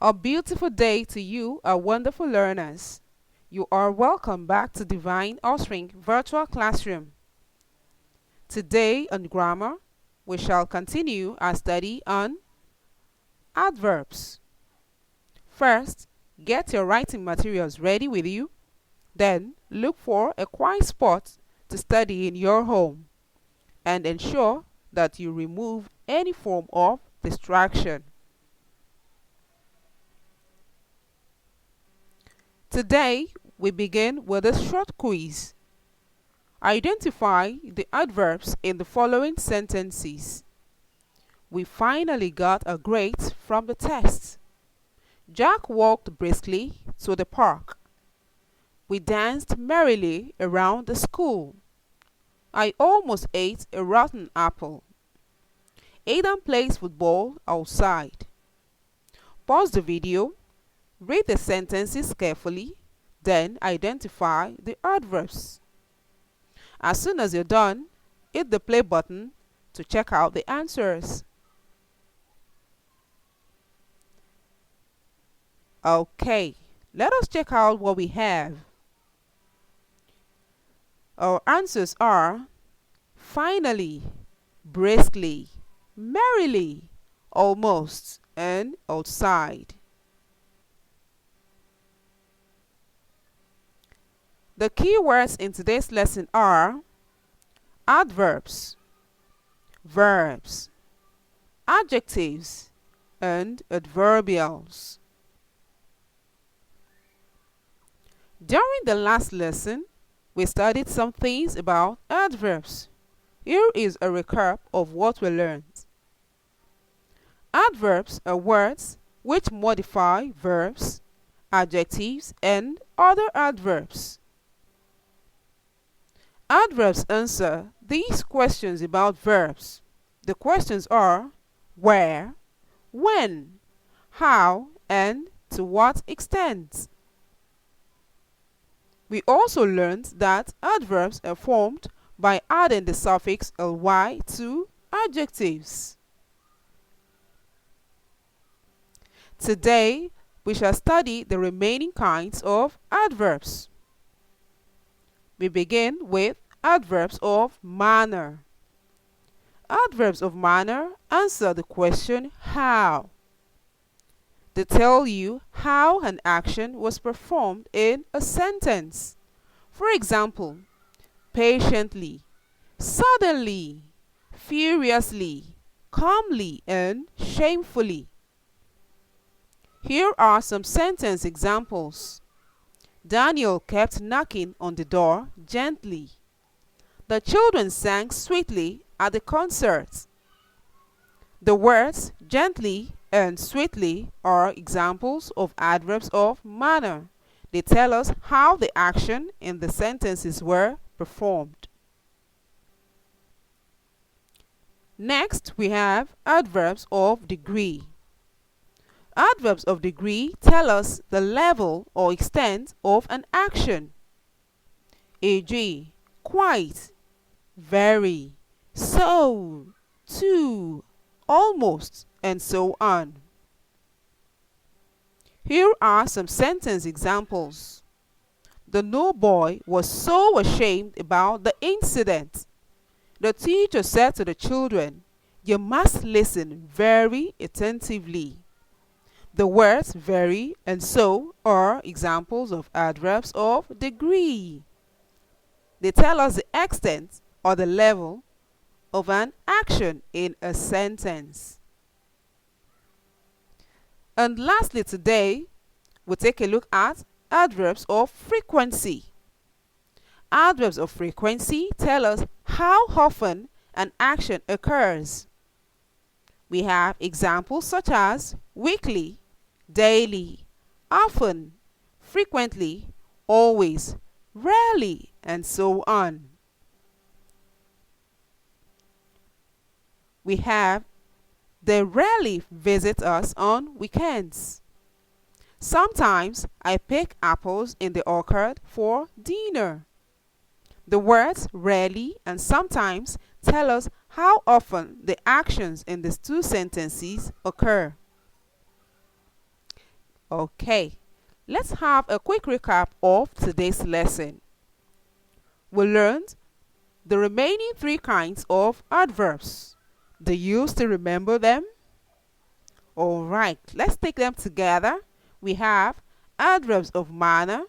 A beautiful day to you, our wonderful learners. You are welcome back to Divine Offspring Virtual Classroom. Today on grammar, we shall continue our study on adverbs. First, get your writing materials ready with you. Then, look for a quiet spot to study in your home and ensure that you remove any form of distraction. Today, we begin with a short quiz. Identify the adverbs in the following sentences. We finally got a grade from the test. Jack walked briskly to the park. We danced merrily around the school. I almost ate a rotten apple. Aidan plays football outside. Pause the video. Read the sentences carefully, then identify the adverbs. As soon as you're done, hit the play button to check out the answers. Okay, let us check out what we have. Our answers are finally, briskly, merrily, almost, and outside. The key words in today's lesson are adverbs, verbs, adjectives, and adverbials. During the last lesson, we studied some things about adverbs. Here is a recap of what we learned. Adverbs are words which modify verbs, adjectives, and other adverbs. Adverbs answer these questions about verbs. The questions are where, when, how, and to what extent. We also learned that adverbs are formed by adding the suffix ly to adjectives. Today, we shall study the remaining kinds of adverbs. We begin with adverbs of manner. Adverbs of manner answer the question how. They tell you how an action was performed in a sentence. For example, patiently, suddenly, furiously, calmly, and shamefully. Here are some sentence examples. Daniel kept knocking on the door gently. The children sang sweetly at the concert. The words gently and sweetly are examples of adverbs of manner. They tell us how the action in the sentences were performed. Next, we have adverbs of degree. Adverbs of degree tell us the level or extent of an action. E.g., quite, very, so, too, almost, and so on. Here are some sentence examples. The new boy was so ashamed about the incident. The teacher said to the children, "You must listen very attentively." The words very and so are examples of adverbs of degree. They tell us the extent or the level of an action in a sentence. And lastly today, we'll take a look at adverbs of frequency. Adverbs of frequency tell us how often an action occurs. We have examples such as weekly, daily, often, frequently, always, rarely, and so on. We have they rarely visit us on weekends. Sometimes I pick apples in the orchard for dinner. The words rarely and sometimes tell us how often the actions in these two sentences occur. Okay, let's have a quick recap of today's lesson. We learned the remaining three kinds of adverbs. Do you still remember them? Alright, let's take them together. We have adverbs of manner,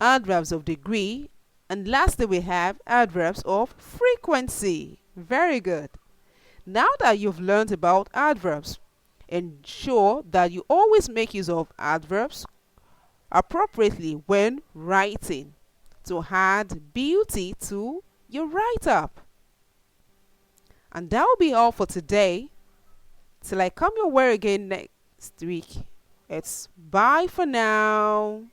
adverbs of degree, and lastly we have adverbs of frequency. Very good. Now that you've learned about adverbs, ensure that you always make use of adverbs appropriately when writing to add beauty to your write-up. And that will be all for today. Till I come your way again next week. It's bye for now.